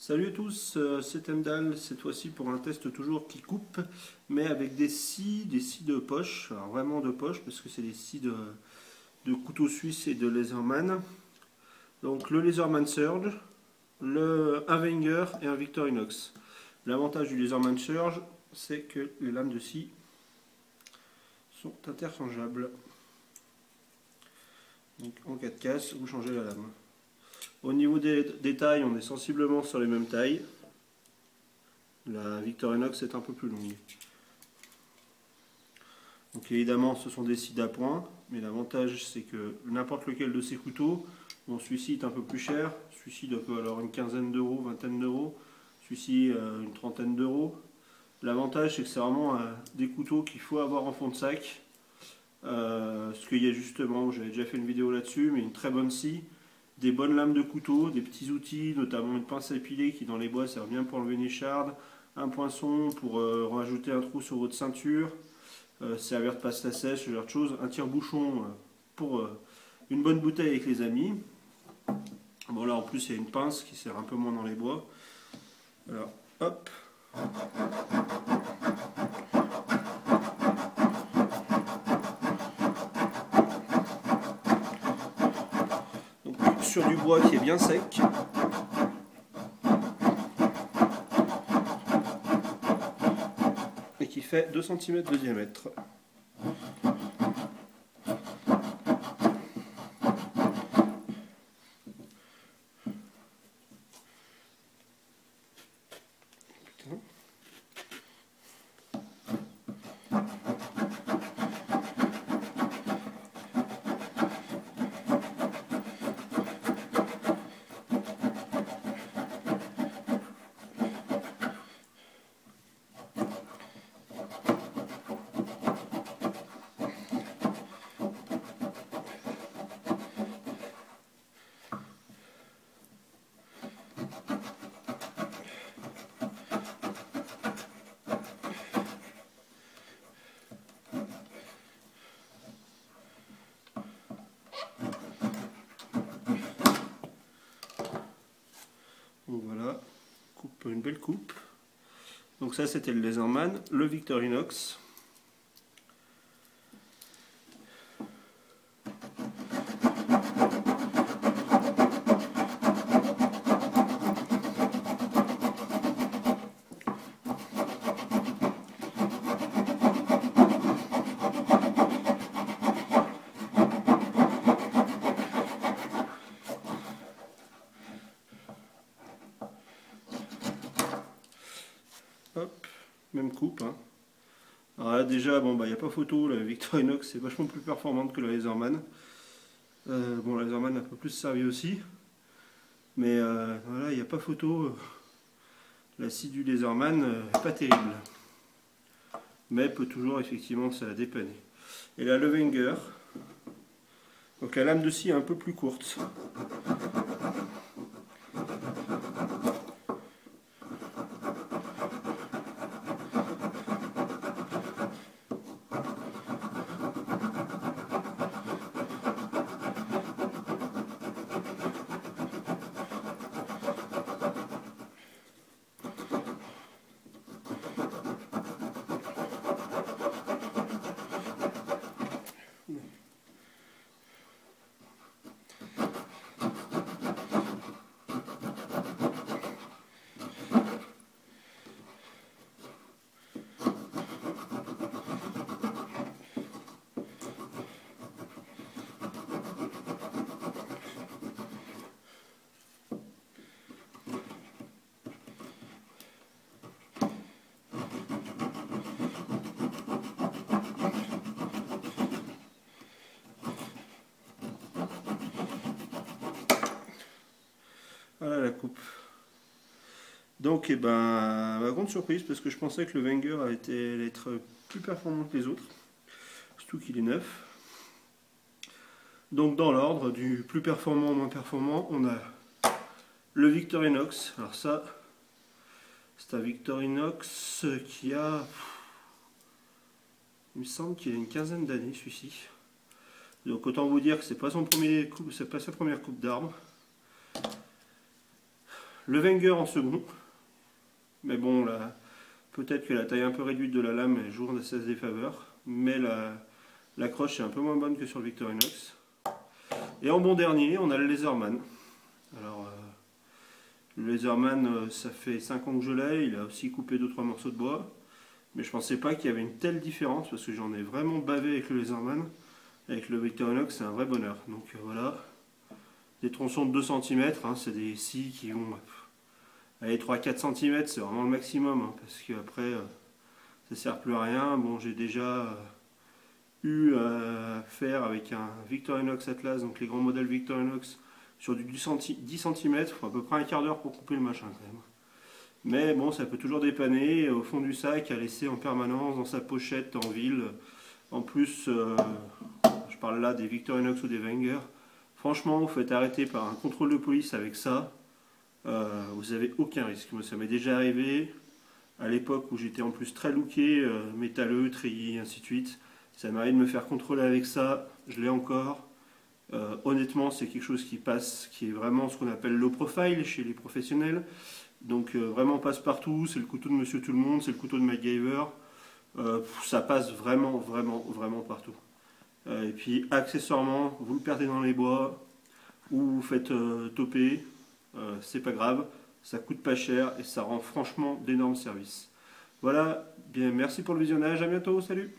Salut à tous, c'est Emdal, cette fois-ci pour un test toujours qui coupe, mais avec des scies de poche, alors vraiment de poche parce que c'est des scies de couteau suisse et de Laserman. Donc le Laserman Surge, un Wenger et un Victorinox. L'avantage du Laserman Surge, c'est que les lames de scie sont interchangeables. Donc en cas de casse, vous changez la lame. Au niveau des tailles, on est sensiblement sur les mêmes tailles. La Victorinox est un peu plus longue. Donc évidemment ce sont des scies d'appoint, mais l'avantage c'est que n'importe lequel de ces couteaux, bon celui-ci est un peu plus cher, celui-ci doit valoir une quinzaine d'euros, vingtaine d'euros, celui-ci une trentaine d'euros. L'avantage c'est que c'est vraiment des couteaux qu'il faut avoir en fond de sac, parce qu'il y a justement, j'avais déjà fait une vidéo là-dessus, mais une très bonne scie, des bonnes lames de couteau, des petits outils, notamment une pince à épiler qui dans les bois sert bien pour enlever une écharde, un poinçon pour rajouter un trou sur votre ceinture, servir de pasta sèche, ce genre de choses, un tire-bouchon pour une bonne bouteille avec les amis. Bon là en plus il y a une pince qui sert un peu moins dans les bois. Alors hop. Donc sur du bois qui est bien sec. Et qui fait 2 cm de diamètre. Donc voilà, une belle coupe. Donc ça c'était le Laserman, le Victorinox. Hop, même coupe. Hein. Alors là déjà, bon bah il n'y a pas photo, la Victorinox est vachement plus performante que la Laserman. Bon la Laserman a un peu plus servi aussi. Mais voilà, il n'y a pas photo. La scie du Laserman n'est pas terrible. Mais peut toujours effectivement ça la dépanner. Et là le Wenger. Donc la lame de scie est un peu plus courte. Voilà la coupe. Donc, eh ben, ma grande surprise, parce que je pensais que le Wenger allait être plus performant que les autres, surtout qu'il est neuf. Donc, dans l'ordre du plus performant au moins performant, on a le Victorinox. Alors, ça, c'est un Victorinox qui a. Il me semble qu'il a une quinzaine d'années, celui-ci. Donc, autant vous dire que c'est pas sa première coupe d'armes. Le Wenger en second. Mais bon, là, peut-être que la taille un peu réduite de la lame joue à sa défaveur. Mais l'accroche est un peu moins bonne que sur le Victorinox. Et en bon dernier, on a le Laserman. Alors, le Laserman, ça fait 5 ans que je l'ai. Il a aussi coupé 2-3 morceaux de bois. Mais je pensais pas qu'il y avait une telle différence parce que j'en ai vraiment bavé avec le Laserman. Avec le Victorinox, c'est un vrai bonheur. Donc voilà. Des tronçons de 2 cm, hein, c'est des scies qui ont allez, 3-4 cm, c'est vraiment le maximum. Hein, parce qu'après, ça sert plus à rien. Bon, j'ai déjà eu à faire avec un Victorinox Atlas, donc les grands modèles Victorinox, sur du 10 cm, il faut à peu près un quart d'heure pour couper le machin quand même. Mais bon, ça peut toujours dépanner au fond du sac, à laisser en permanence dans sa pochette en ville. En plus, je parle là des Victorinox ou des Wenger. Franchement, vous faites arrêter par un contrôle de police avec ça, vous n'avez aucun risque. Moi, ça m'est déjà arrivé à l'époque où j'étais en plus très looké, métalleux, treillis, ainsi de suite. Ça m'arrive de me faire contrôler avec ça, je l'ai encore. Honnêtement, c'est quelque chose qui passe, qui est vraiment ce qu'on appelle low profile chez les professionnels. Donc vraiment passe-partout, c'est le couteau de Monsieur Tout-le-Monde, c'est le couteau de MacGyver. Ça passe vraiment, vraiment, vraiment partout. Et puis accessoirement, vous le perdez dans les bois ou vous faites toper, c'est pas grave, ça coûte pas cher et ça rend franchement d'énormes services. Voilà, bien merci pour le visionnage, à bientôt, salut!